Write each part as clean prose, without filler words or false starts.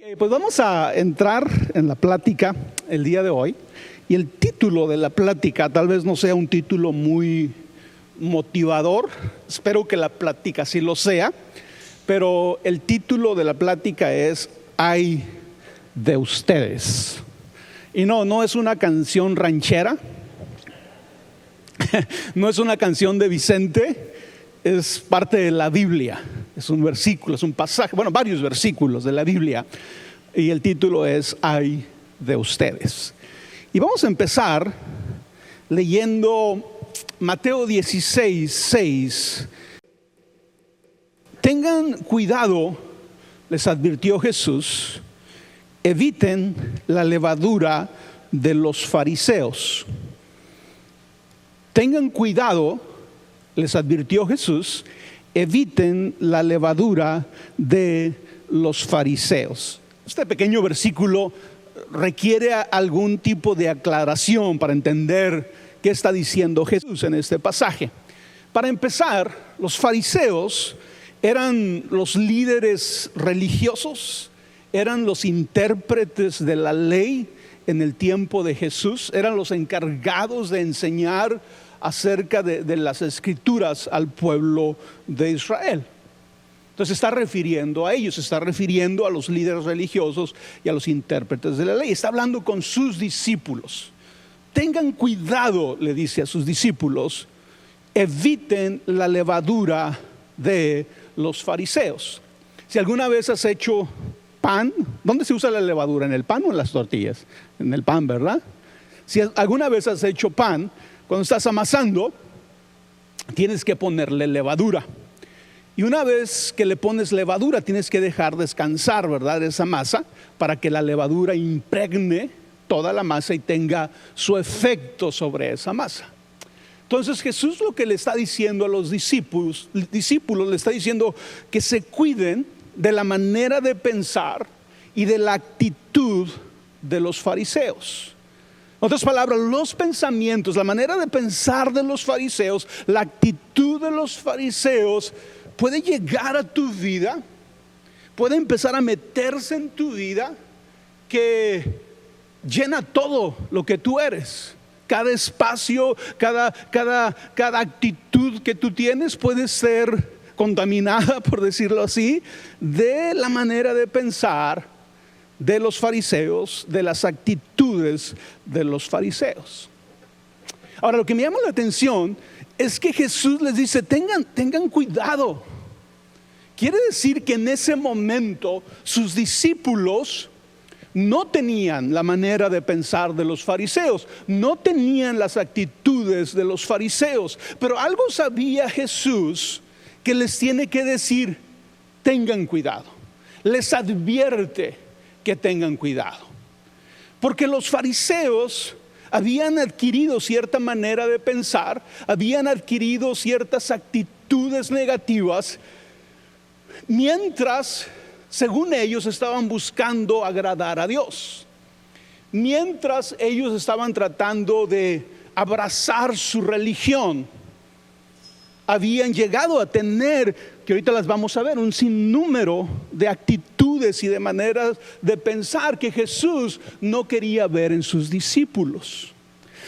Pues vamos a entrar en la plática el día de hoy, y el título de la plática tal vez no sea un título muy motivador. Espero que la plática sí lo sea, pero el título de la plática es "Ay de ustedes". Y no es una canción ranchera, no es una canción de Vicente, es parte de la Biblia. Es un versículo, es un pasaje, varios versículos de la Biblia. Y el título es "Ay de ustedes". Y vamos a empezar leyendo Mateo 16:6. Tengan cuidado, les advirtió Jesús, eviten la levadura de los fariseos. Tengan cuidado, les advirtió Jesús, eviten la levadura de los fariseos. Este pequeño versículo requiere algún tipo de aclaración para entender qué está diciendo Jesús en este pasaje. Para empezar, los fariseos eran los líderes religiosos, eran los intérpretes de la ley en el tiempo de Jesús, eran los encargados de enseñar acerca de las escrituras al pueblo de Israel. Entonces está refiriendo a ellos, está refiriendo a los líderes religiosos y a los intérpretes de la ley. Está hablando con sus discípulos. Tengan cuidado, le dice a sus discípulos, eviten la levadura de los fariseos. Si alguna vez has hecho pan, ¿dónde se usa la levadura? ¿En el pan o en las tortillas? En el pan, ¿verdad? Si alguna vez has hecho pan, cuando estás amasando, tienes que ponerle levadura. Y una vez que le pones levadura, tienes que dejar descansar, ¿verdad?, esa masa, para que la levadura impregne toda la masa y tenga su efecto sobre esa masa. Entonces Jesús lo que le está diciendo a los discípulos le está diciendo que se cuiden de la manera de pensar y de la actitud de los fariseos. En otras palabras, los pensamientos, la manera de pensar de los fariseos, la actitud de los fariseos puede llegar a tu vida, puede empezar a meterse en tu vida, que llena todo lo que tú eres. Cada espacio, cada actitud que tú tienes puede ser contaminada, por decirlo así, de la manera de pensar de los fariseos, de las actitudes de los fariseos. Ahora, lo que me llama la atención es que Jesús les dice, tengan cuidado. Quiere decir que en ese momento sus discípulos no tenían la manera de pensar de los fariseos, no tenían las actitudes de los fariseos, pero algo sabía Jesús que les tiene que decir, tengan cuidado. Les advierte que tengan cuidado, porque los fariseos habían adquirido cierta manera de pensar, habían adquirido ciertas actitudes negativas, mientras, según ellos, estaban buscando agradar a Dios. Mientras ellos estaban tratando de abrazar su religión, habían llegado a tener, que ahorita las vamos a ver, un sinnúmero de actitudes y de maneras de pensar que Jesús no quería ver en sus discípulos.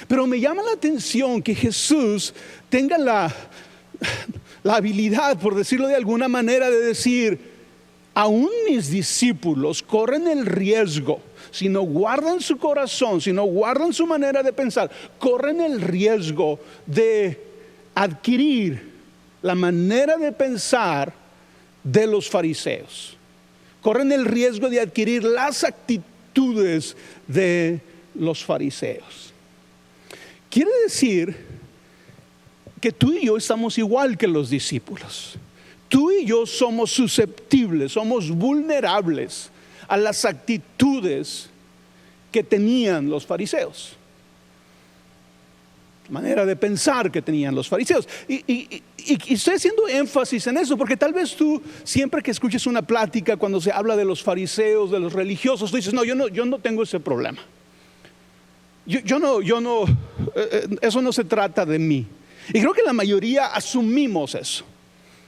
Pero me llama la atención que Jesús tenga la habilidad, por decirlo de alguna manera, de decir, aún mis discípulos corren el riesgo, si no guardan su corazón, si no guardan su manera de pensar, corren el riesgo de adquirir la manera de pensar de los fariseos. Corren el riesgo de adquirir las actitudes de los fariseos. Quiere decir que tú y yo estamos igual que los discípulos. Tú y yo somos susceptibles, somos vulnerables a las actitudes que tenían los fariseos. Manera de pensar que tenían los fariseos. Y estoy haciendo énfasis en eso porque tal vez tú, siempre que escuches una plática cuando se habla de los fariseos, de los religiosos, tú dices, no, yo no tengo ese problema. Yo no, eso no se trata de mí. Y creo que la mayoría asumimos eso.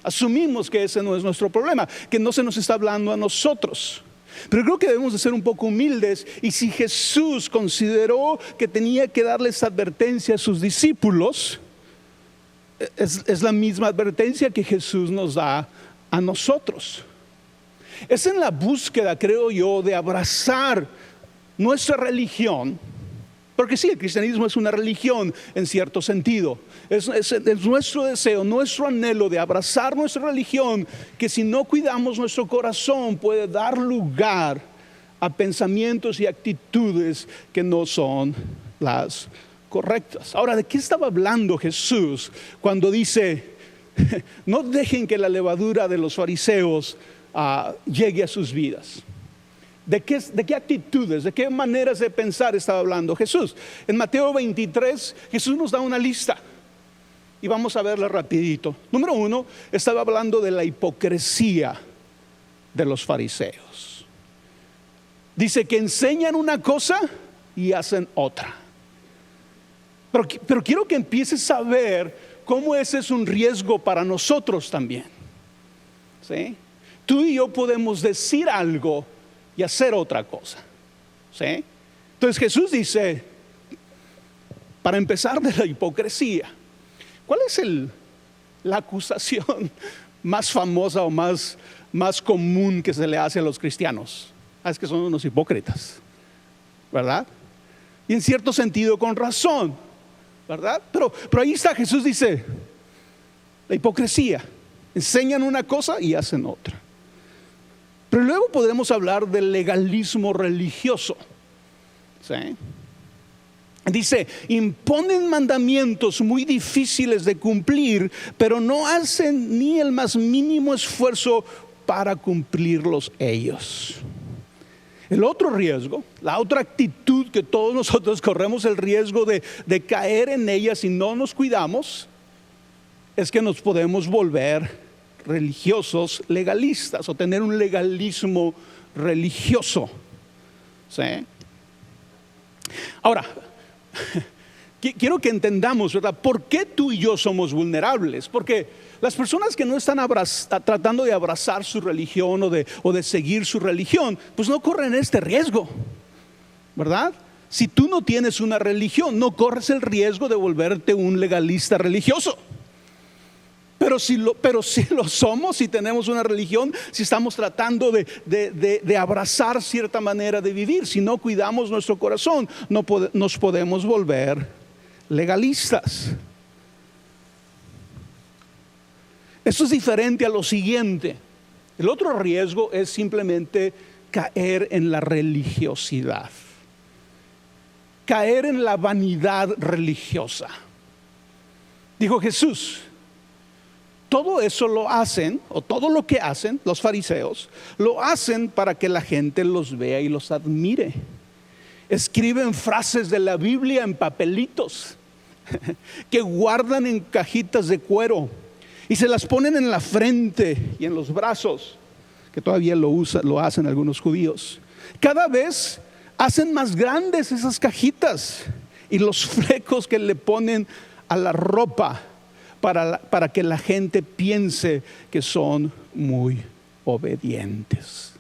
Asumimos que ese no es nuestro problema, que no se nos está hablando a nosotros. Pero creo que debemos de ser un poco humildes, y si Jesús consideró que tenía que darles advertencia a sus discípulos, es la misma advertencia que Jesús nos da a nosotros. Es en la búsqueda, creo yo, de abrazar nuestra religión, porque sí, el cristianismo es una religión en cierto sentido. Es nuestro deseo, nuestro anhelo de abrazar nuestra religión, que si no cuidamos nuestro corazón puede dar lugar a pensamientos y actitudes que no son las correctas. Ahora, ¿de qué estaba hablando Jesús cuando dice, no dejen que la levadura de los fariseos llegue a sus vidas? ¿De qué actitudes, de qué maneras de pensar estaba hablando Jesús? En Mateo 23, Jesús nos da una lista y vamos a verla rapidito. Número 1, estaba hablando de la hipocresía de los fariseos. Dice que enseñan una cosa y hacen otra. Pero quiero que empieces a ver cómo ese es un riesgo para nosotros también. ¿Sí? Tú y yo podemos decir algo y hacer otra cosa. ¿Sí? Entonces Jesús dice, para empezar, de la hipocresía. ¿Cuál es la acusación más famosa o más común que se le hace a los cristianos? Es que son unos hipócritas, ¿verdad? Y en cierto sentido con razón, ¿verdad? Pero ahí está, Jesús dice, la hipocresía. Enseñan una cosa y hacen otra. Pero luego podemos hablar del legalismo religioso. ¿Sí? Dice, imponen mandamientos muy difíciles de cumplir, pero no hacen ni el más mínimo esfuerzo para cumplirlos ellos. El otro riesgo, la otra actitud que todos nosotros corremos el riesgo de caer en ella si no nos cuidamos, es que nos podemos volver religiosos legalistas o tener un legalismo religioso. ¿Sí? Ahora, quiero que entendamos, ¿verdad? ¿Por qué tú y yo somos vulnerables? Porque las personas que no están tratando de abrazar su religión o de seguir su religión, pues no corren este riesgo, ¿verdad? Si tú no tienes una religión, no corres el riesgo de volverte un legalista religioso. Pero si lo somos, si tenemos una religión, si estamos tratando de abrazar cierta manera de vivir, si no cuidamos nuestro corazón, nos podemos volver legalistas. Esto es diferente a lo siguiente. El otro riesgo es simplemente caer en la religiosidad, caer en la vanidad religiosa. Dijo Jesús, todo eso lo hacen, o todo lo que hacen los fariseos, lo hacen para que la gente los vea y los admire. Escriben frases de la Biblia en papelitos que guardan en cajitas de cuero y se las ponen en la frente y en los brazos, que todavía lo hacen algunos judíos. Cada vez hacen más grandes esas cajitas y los flecos que le ponen a la ropa para que la gente piense que son muy obedientes.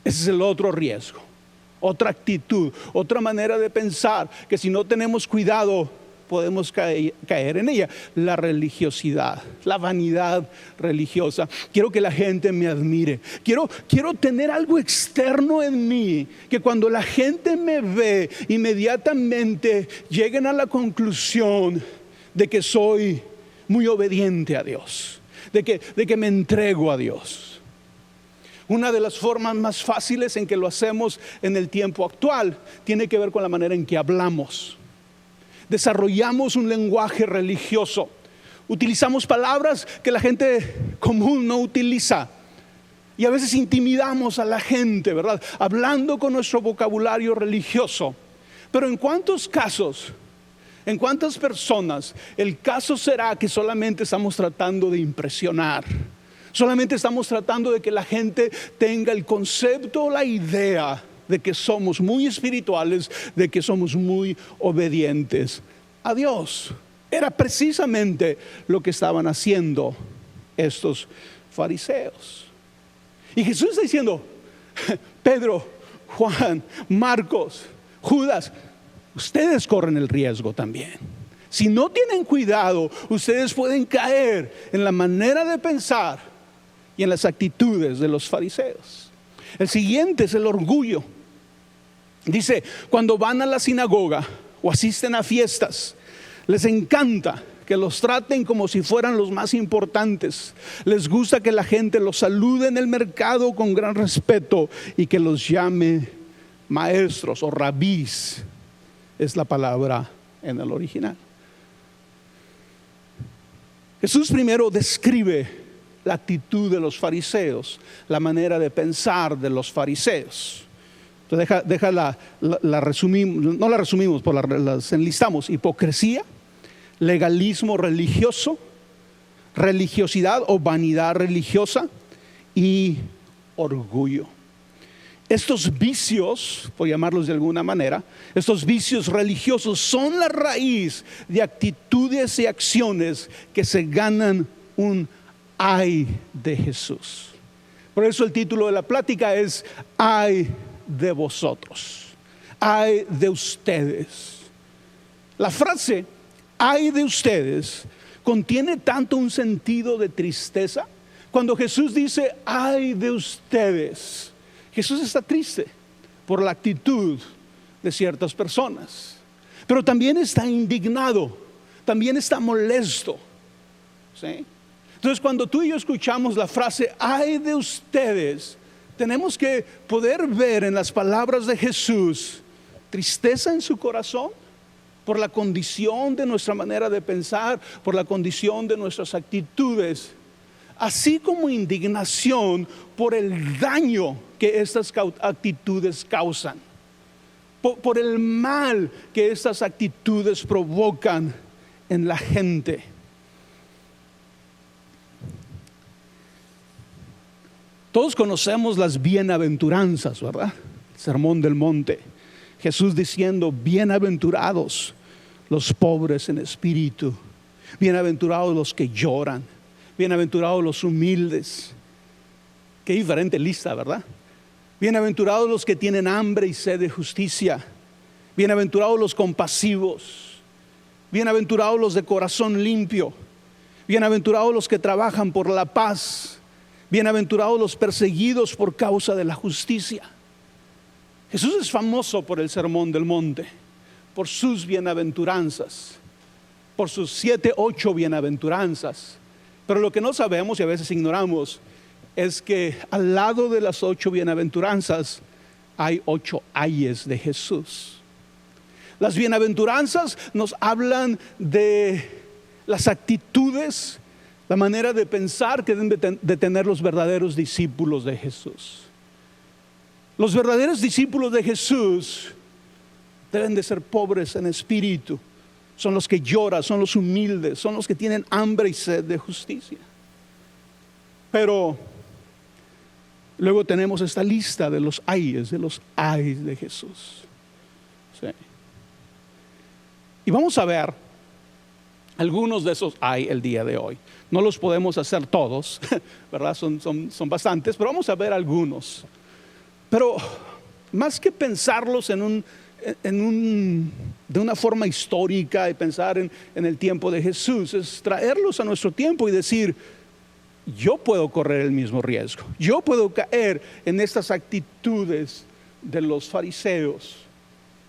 Ese es el otro riesgo, otra actitud, otra manera de pensar que si no tenemos cuidado podemos caer en ella. La religiosidad, la vanidad religiosa. Quiero que la gente me admire. Quiero tener algo externo en mí, que cuando la gente me ve, inmediatamente lleguen a la conclusión de que soy muy obediente a Dios, de que me entrego a Dios. Una de las formas más fáciles en que lo hacemos en el tiempo actual tiene que ver con la manera en que hablamos. Desarrollamos un lenguaje religioso. Utilizamos palabras que la gente común no utiliza. Y a veces intimidamos a la gente, ¿verdad? Hablando con nuestro vocabulario religioso. Pero ¿en cuántos casos, en cuántas personas, el caso será que solamente estamos tratando de impresionar? Solamente estamos tratando de que la gente tenga el concepto o la idea de que somos muy espirituales, de que somos muy obedientes a Dios. Era precisamente lo que estaban haciendo estos fariseos. Y Jesús está diciendo, Pedro, Juan, Marcos, Judas, ustedes corren el riesgo también. Si no tienen cuidado, ustedes pueden caer en la manera de pensar y en las actitudes de los fariseos. El siguiente es el orgullo. Dice, cuando van a la sinagoga o asisten a fiestas, les encanta que los traten como si fueran los más importantes. Les gusta que la gente los salude en el mercado con gran respeto y que los llame maestros o rabís, es la palabra en el original. Jesús primero describe la actitud de los fariseos, la manera de pensar de los fariseos. Entonces la resumimos, no la resumimos, las enlistamos: hipocresía, legalismo religioso, religiosidad o vanidad religiosa y orgullo. Estos vicios, por llamarlos de alguna manera, estos vicios religiosos son la raíz de actitudes y acciones que se ganan un ay de Jesús. Por eso el título de la plática es ay de vosotros, ay de ustedes. La frase ay de ustedes contiene tanto un sentido de tristeza. Cuando Jesús dice ay de ustedes, Jesús está triste por la actitud de ciertas personas, pero también está indignado, también está molesto, ¿sí? Entonces, cuando tú y yo escuchamos la frase ay de ustedes, tenemos que poder ver en las palabras de Jesús tristeza en su corazón por la condición de nuestra manera de pensar, por la condición de nuestras actitudes, así como indignación por el daño que estas actitudes causan, por el mal que estas actitudes provocan en la gente. Todos conocemos las bienaventuranzas, ¿verdad? El Sermón del Monte. Jesús diciendo, bienaventurados los pobres en espíritu, bienaventurados los que lloran, bienaventurados los humildes. Qué diferente lista, ¿verdad? Bienaventurados los que tienen hambre y sed de justicia, bienaventurados los compasivos, bienaventurados los de corazón limpio, bienaventurados los que trabajan por la paz, bienaventurados los perseguidos por causa de la justicia. Jesús es famoso por el Sermón del Monte, por sus bienaventuranzas, por sus 7, 8 bienaventuranzas. Pero lo que no sabemos y a veces ignoramos es que al lado de las 8 bienaventuranzas hay 8 ayes de Jesús. Las bienaventuranzas nos hablan de las actitudes, la manera de pensar que deben de tener los verdaderos discípulos de Jesús. Los verdaderos discípulos de Jesús deben de ser pobres en espíritu. Son los que lloran, son los humildes, son los que tienen hambre y sed de justicia. Pero luego tenemos esta lista de los ayes de Jesús. Sí. Y vamos a ver algunos de esos ay el día de hoy. No los podemos hacer todos, ¿verdad? Son bastantes, pero vamos a ver algunos. Pero más que pensarlos de una forma histórica y pensar en el tiempo de Jesús, es traerlos a nuestro tiempo y decir, yo puedo correr el mismo riesgo, yo puedo caer en estas actitudes de los fariseos.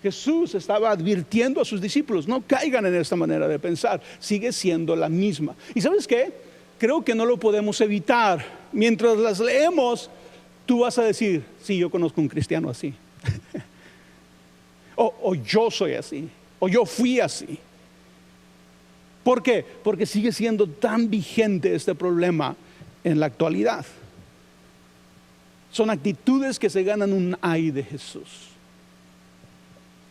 Jesús estaba advirtiendo a sus discípulos, no caigan en esta manera de pensar, sigue siendo la misma. ¿Y sabes qué? Creo que no lo podemos evitar. Mientras las leemos, tú vas a decir, sí, yo conozco un cristiano así. o yo soy así, o yo fui así. ¿Por qué? Porque sigue siendo tan vigente este problema en la actualidad. Son actitudes que se ganan un ay de Jesús.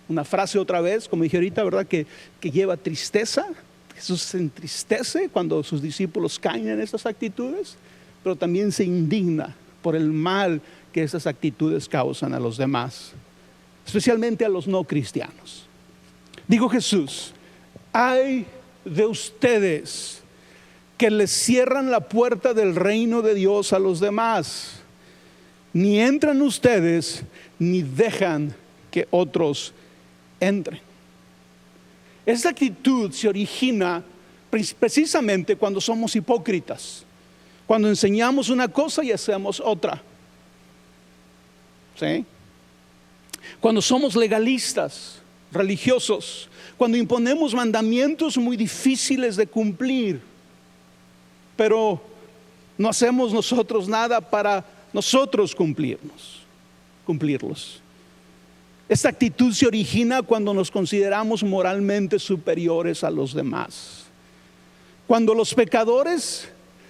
Una frase otra vez, como dije ahorita, ¿verdad? Que lleva tristeza. Jesús se entristece cuando sus discípulos caen en esas actitudes, pero también se indigna por el mal que esas actitudes causan a los demás, especialmente a los no cristianos. Dijo Jesús, ay de ustedes que les cierran la puerta del reino de Dios a los demás. ni entran ustedes, ni dejan que otros entren. Esta actitud se origina precisamente cuando somos hipócritas, cuando enseñamos una cosa y hacemos otra. ¿Sí? Cuando somos legalistas, religiosos, cuando imponemos mandamientos muy difíciles de cumplir, pero no hacemos nosotros nada para nosotros cumplirlos. Esta actitud se origina cuando nos consideramos moralmente superiores a los demás. Cuando los pecadores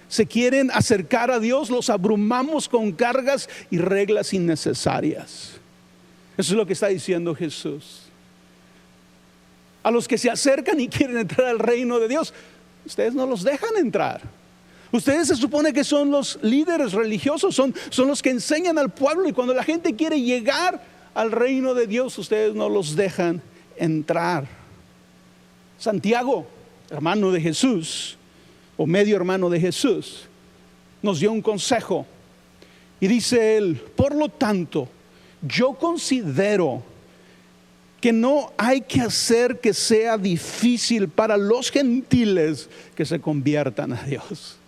se quieren acercar a Dios, los abrumamos con cargas y reglas innecesarias. Eso es lo que está diciendo Jesús. A los que se acercan y quieren entrar al reino de Dios, ustedes no los dejan entrar. Ustedes se supone que son los líderes religiosos, son los que enseñan al pueblo, y cuando la gente quiere llegar al reino de Dios, ustedes no los dejan entrar. Santiago, hermano de Jesús, o medio hermano de Jesús, nos dio un consejo. Y dice él: por lo tanto, yo considero que no hay que hacer que sea difícil para los gentiles que se conviertan a Dios.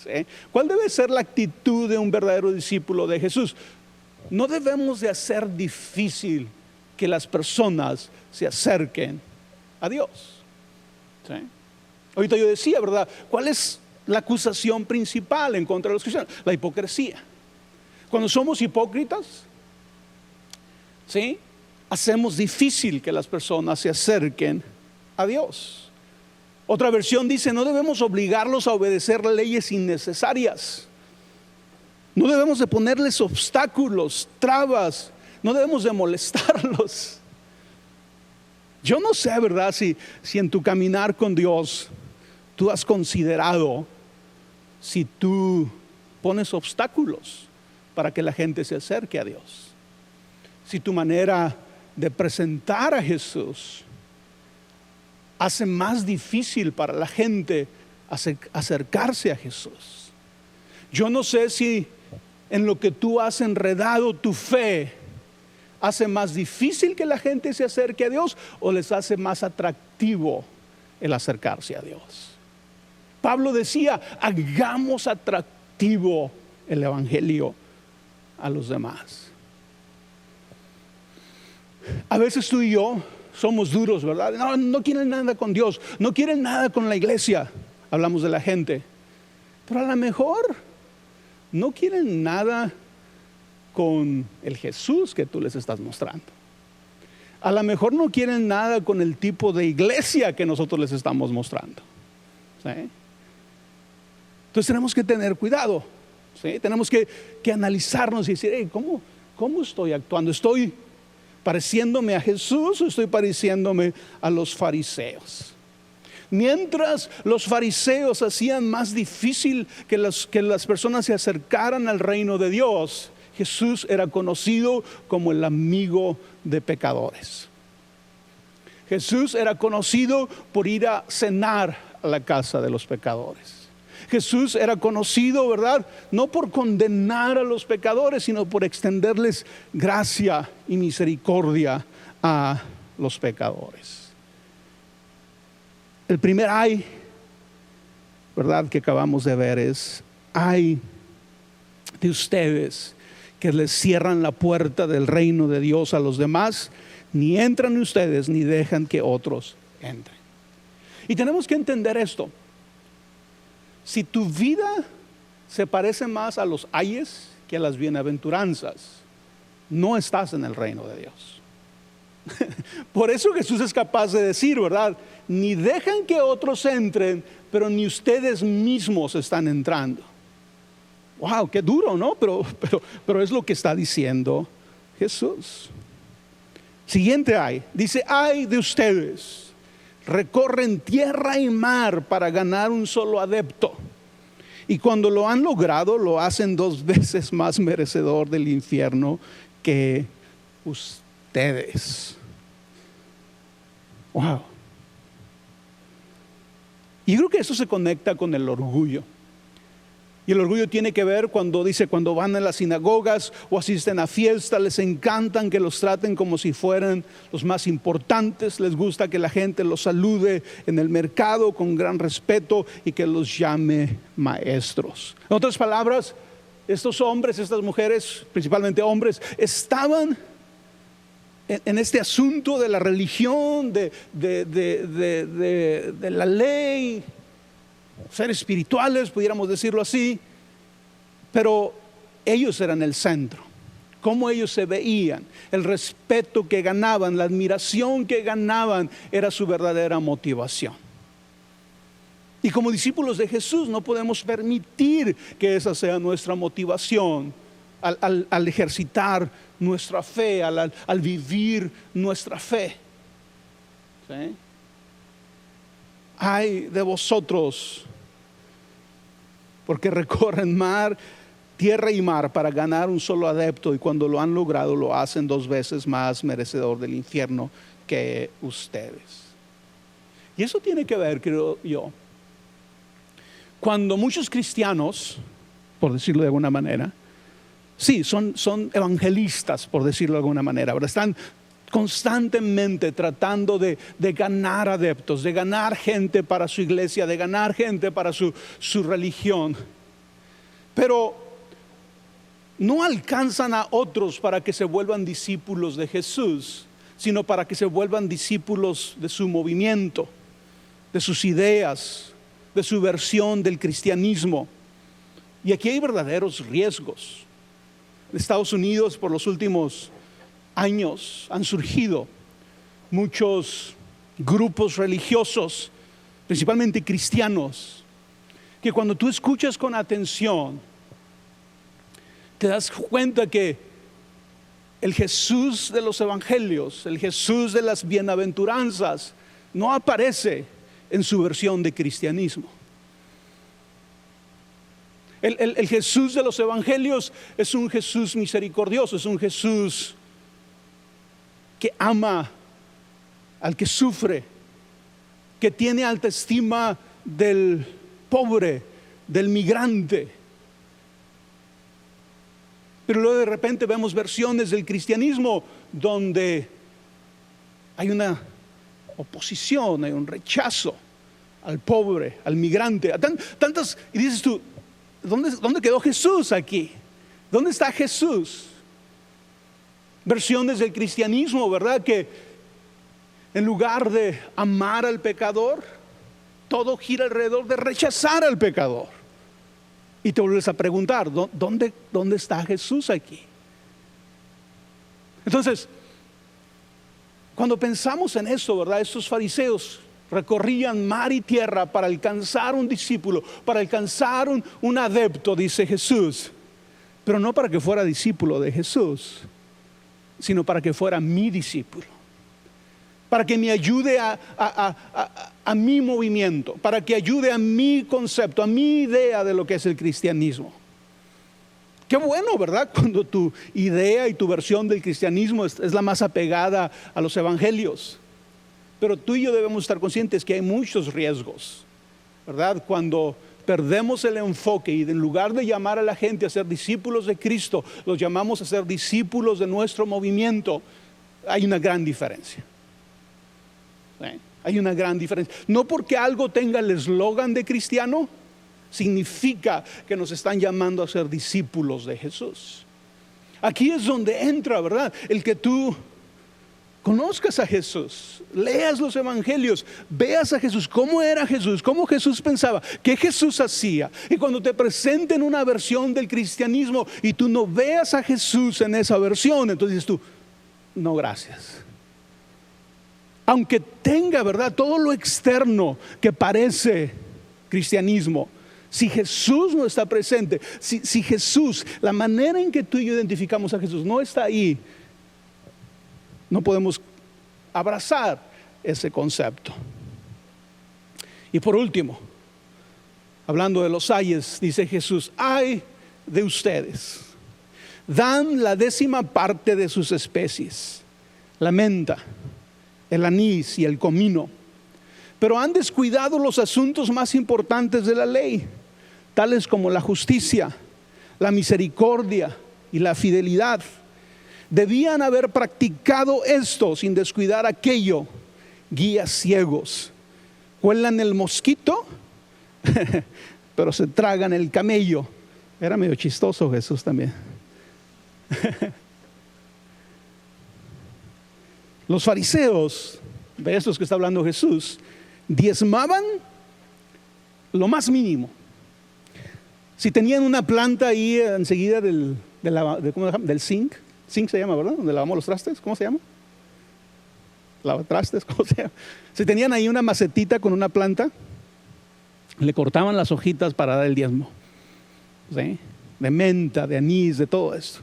¿Sí? ¿Cuál debe ser la actitud de un verdadero discípulo de Jesús? No debemos de hacer difícil que las personas se acerquen a Dios. ¿Sí? Ahorita yo decía, ¿verdad? ¿Cuál es la acusación principal en contra de los cristianos? La hipocresía. Cuando somos hipócritas, ¿sí?, hacemos difícil que las personas se acerquen a Dios. Otra versión dice: no debemos obligarlos a obedecer leyes innecesarias. No debemos de ponerles obstáculos, trabas. No debemos de molestarlos. Yo no sé, ¿verdad?, si en tu caminar con Dios tú has considerado si tú pones obstáculos para que la gente se acerque a Dios. Si tu manera de presentar a Jesús hace más difícil para la gente acercarse a Jesús. Yo no sé si en lo que tú has enredado tu fe hace más difícil que la gente se acerque a Dios, o les hace más atractivo el acercarse a Dios. Pablo decía: hagamos atractivo el evangelio a los demás. A veces tú y yo somos duros, ¿verdad? No quieren nada con Dios, no quieren nada con la iglesia. Hablamos de la gente, pero a lo mejor no quieren nada con el Jesús que tú les estás mostrando. A lo mejor no quieren nada con el tipo de iglesia que nosotros les estamos mostrando. ¿Sí? Entonces tenemos que tener cuidado. ¿Sí? Tenemos que analizarnos y decir: hey, ¿cómo estoy actuando? ¿Estoy pareciéndome a Jesús o estoy pareciéndome a los fariseos? Mientras los fariseos hacían más difícil que las personas se acercaran al reino de Dios, Jesús era conocido como el amigo de pecadores. Jesús era conocido por ir a cenar a la casa de los pecadores. Jesús era conocido, ¿verdad?, no por condenar a los pecadores, sino por extenderles gracia y misericordia a los pecadores. El primer ay, ¿verdad?, que acabamos de ver es: ay de ustedes que les cierran la puerta del reino de Dios a los demás, ni entran ustedes ni dejan que otros entren. Y tenemos que entender esto. Si tu vida se parece más a los ayes que a las bienaventuranzas, no estás en el reino de Dios. Por eso Jesús es capaz de decir, ¿verdad?, ni dejan que otros entren, pero ni ustedes mismos están entrando. Wow, qué duro, ¿no? Pero es lo que está diciendo Jesús. Siguiente ay, dice: ay de ustedes, recorren tierra y mar para ganar un solo adepto, y cuando lo han logrado, lo hacen 2 veces más merecedor del infierno que ustedes. Wow. Y creo que eso se conecta con el orgullo. Y el orgullo tiene que ver cuando van a las sinagogas o asisten a fiestas, les encantan que los traten como si fueran los más importantes, les gusta que la gente los salude en el mercado con gran respeto y que los llame maestros. En otras palabras, estos hombres, estas mujeres, principalmente hombres, estaban en este asunto de la religión, de la ley, ser espirituales, pudiéramos decirlo así, pero ellos eran el centro. Cómo ellos se veían, el respeto que ganaban, la admiración que ganaban, era su verdadera motivación. Y como discípulos de Jesús no podemos permitir que esa sea nuestra motivación al ejercitar nuestra fe, al vivir nuestra fe. ¿Sí? Ay de vosotros, porque recorren tierra y mar para ganar un solo adepto, y cuando lo han logrado lo hacen 2 veces más merecedor del infierno que ustedes. Y eso tiene que ver, creo yo, cuando muchos cristianos, por decirlo de alguna manera, sí, son evangelistas, por decirlo de alguna manera, ¿verdad? Están constantemente tratando de ganar adeptos, de ganar gente para su iglesia, de ganar gente para su religión. Pero no alcanzan a otros para que se vuelvan discípulos de Jesús, sino para que se vuelvan discípulos de su movimiento, de sus ideas, de su versión del cristianismo. Y aquí hay verdaderos riesgos. En Estados Unidos, por los últimos años, han surgido muchos grupos religiosos, principalmente cristianos, que cuando tú escuchas con atención, te das cuenta que el Jesús de los evangelios, el Jesús de las bienaventuranzas, no aparece en su versión de cristianismo. El Jesús de los evangelios es un Jesús misericordioso, es un Jesús que ama al que sufre, que tiene alta estima del pobre, del migrante. Pero luego de repente vemos versiones del cristianismo donde hay una oposición, hay un rechazo al pobre, al migrante, a tantas, y dices tú, ¿dónde quedó Jesús aquí? ¿Dónde está Jesús? Versiones del cristianismo, ¿verdad? Que en lugar de amar al pecador, todo gira alrededor de rechazar al pecador. Y te vuelves a preguntar, ¿dónde está Jesús aquí? Entonces, cuando pensamos en esto, ¿verdad? Estos fariseos recorrían mar y tierra para alcanzar un discípulo, para alcanzar un adepto, dice Jesús. Pero no para que fuera discípulo de Jesús, sino para que fuera mi discípulo, para que me ayude a mi movimiento, para que ayude a mi concepto, a mi idea de lo que es el cristianismo. Qué bueno, ¿verdad? Cuando tu idea y tu versión del cristianismo es la más apegada a los evangelios. Pero tú y yo debemos estar conscientes que hay muchos riesgos, ¿verdad? Cuando perdemos el enfoque y en lugar de llamar a la gente a ser discípulos de Cristo, los llamamos a ser discípulos de nuestro movimiento, hay una gran diferencia. ¿Sí? Hay una gran diferencia. No porque algo tenga el eslogan de cristiano, significa que nos están llamando a ser discípulos de Jesús. Aquí es donde entra, ¿verdad? El que tú conozcas a Jesús, leas los evangelios, veas a Jesús, cómo era Jesús, cómo Jesús pensaba, qué Jesús hacía. Y cuando te presenten una versión del cristianismo y tú no veas a Jesús en esa versión, entonces dices tú, no, gracias. Aunque tenga, ¿verdad?, todo lo externo que parece cristianismo, si Jesús no está presente, si Jesús, la manera en que tú y yo identificamos a Jesús no está ahí, no podemos abrazar ese concepto. Y por último, hablando de los ayes, dice Jesús, ay de ustedes, dan la 10ª parte de sus especies, la menta, el anís y el comino, pero han descuidado los asuntos más importantes de la ley: tales como la justicia, la misericordia y la fidelidad. Debían haber practicado esto sin descuidar aquello. Guías ciegos, cuelan el mosquito, pero se tragan el camello. Era medio chistoso Jesús también. Los fariseos, de estos que está hablando Jesús, diezmaban lo más mínimo. Si tenían una planta ahí enseguida del zinc se llama, ¿verdad? Donde lavamos los trastes, ¿cómo se llama? Lavatrastes, ¿cómo se llama? Si tenían ahí una macetita con una planta, le cortaban las hojitas para dar el diezmo. ¿Sí? De menta, de anís, de todo esto.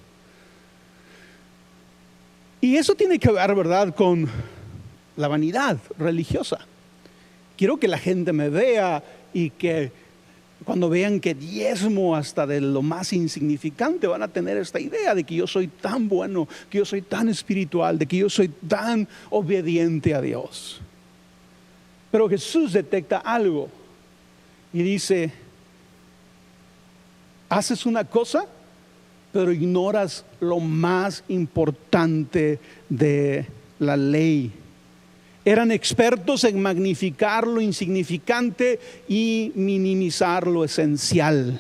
Y eso tiene que ver, ¿verdad?, con la vanidad religiosa. Quiero que la gente me vea y que cuando vean que diezmo hasta de lo más insignificante, van a tener esta idea de que yo soy tan bueno, que yo soy tan espiritual, de que yo soy tan obediente a Dios. Pero Jesús detecta algo y dice: haces una cosa, pero ignoras lo más importante de la ley. Eran expertos en magnificar lo insignificante y minimizar lo esencial.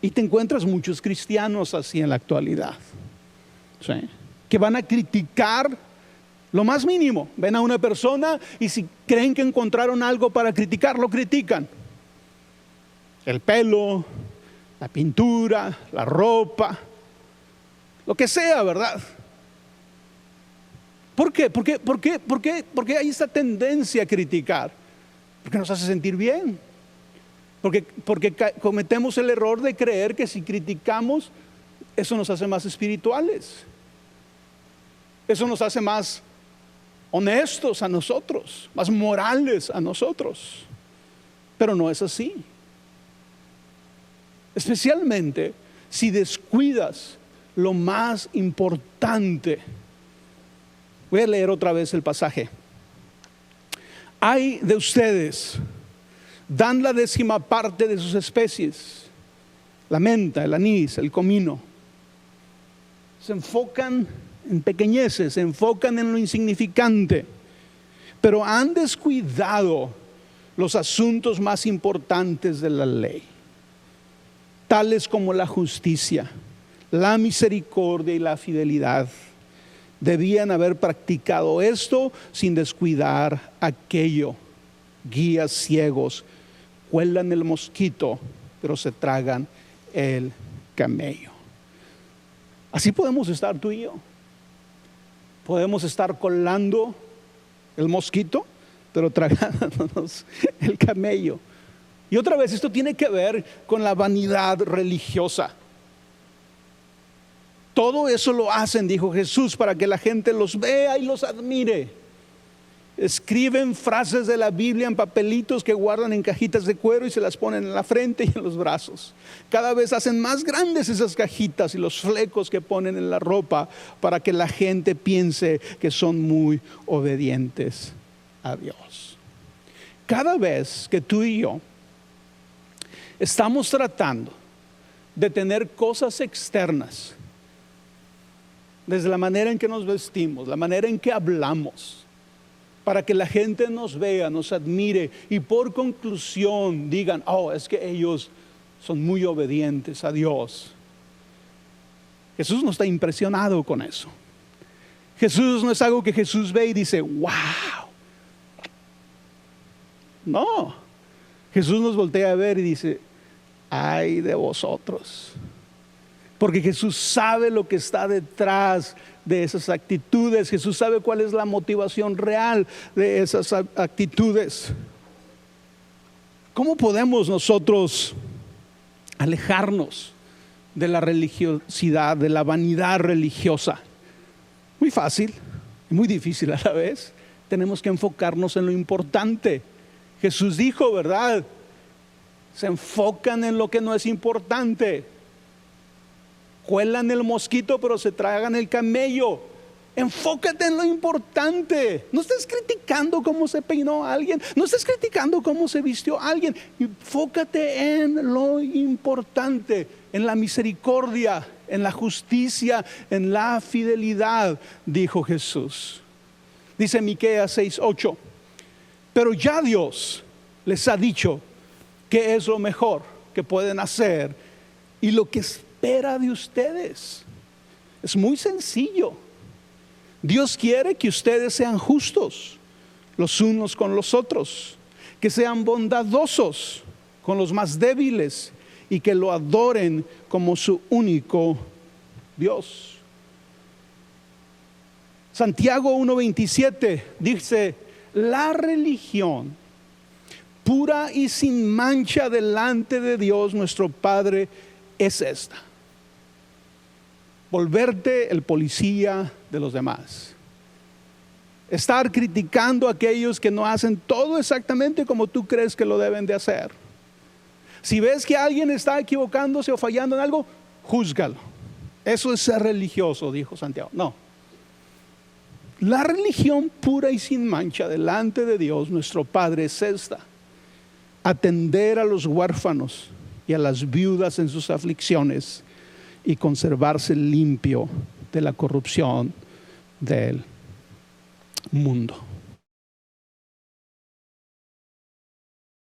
Y te encuentras muchos cristianos así en la actualidad, ¿sí?, que van a criticar lo más mínimo. Ven a una persona y si creen que encontraron algo para criticar, lo critican. El pelo, la pintura, la ropa, lo que sea, ¿verdad? ¿Por qué? ¿Por qué hay esta tendencia a criticar? Porque nos hace sentir bien. Porque cometemos el error de creer que si criticamos, eso nos hace más espirituales. Eso nos hace más honestos a nosotros, más morales a nosotros. Pero no es así. Especialmente si descuidas lo más importante. Voy a leer otra vez el pasaje. Ay de ustedes, dan la 10ª parte de sus especies, la menta, el anís, el comino. Se enfocan en pequeñeces, se enfocan en lo insignificante, pero han descuidado los asuntos más importantes de la ley, tales como la justicia, la misericordia y la fidelidad. Debían haber practicado esto sin descuidar aquello. Guías ciegos, cuelan el mosquito, pero se tragan el camello. Así podemos estar tú y yo. Podemos estar colando el mosquito, pero tragándonos el camello. Y otra vez, esto tiene que ver con la vanidad religiosa. Todo eso lo hacen, dijo Jesús, para que la gente los vea y los admire. Escriben frases de la Biblia en papelitos que guardan en cajitas de cuero y se las ponen en la frente y en los brazos. Cada vez hacen más grandes esas cajitas y los flecos que ponen en la ropa para que la gente piense que son muy obedientes a Dios. Cada vez que tú y yo estamos tratando de tener cosas externas, desde la manera en que nos vestimos, la manera en que hablamos, para que la gente nos vea, nos admire y por conclusión digan: oh, es que ellos son muy obedientes a Dios. Jesús no está impresionado con eso. Jesús no es algo que Jesús ve y dice: wow. No, Jesús nos voltea a ver y dice: ay de vosotros. Porque Jesús sabe lo que está detrás de esas actitudes. Jesús sabe cuál es la motivación real de esas actitudes. ¿Cómo podemos nosotros alejarnos de la religiosidad, de la vanidad religiosa? Muy fácil y muy difícil a la vez. Tenemos que enfocarnos en lo importante. Jesús dijo, ¿verdad? Se enfocan en lo que no es importante. Cuelan el mosquito, pero se tragan el camello. Enfócate en lo importante. No estés criticando cómo se peinó alguien. No estés criticando cómo se vistió alguien. Enfócate en lo importante, en la misericordia, en la justicia, en la fidelidad, dijo Jesús. Dice Miqueas 6:8. Pero ya Dios les ha dicho qué es lo mejor que pueden hacer y lo que espera de ustedes. Es muy sencillo. Dios quiere que ustedes sean justos los unos con los otros, que sean bondadosos con los más débiles y que lo adoren como su único Dios. Santiago 1:27 dice: la religión pura y sin mancha delante de Dios nuestro Padre es esta: volverte el policía de los demás, estar criticando a aquellos que no hacen todo exactamente como tú crees que lo deben de hacer. Si ves que alguien está equivocándose o fallando en algo, júzgalo. Eso es ser religioso, dijo Santiago. No. La religión pura y sin mancha delante de Dios nuestro Padre es esta: atender a los huérfanos y a las viudas en sus aflicciones y conservarse limpio de la corrupción del mundo.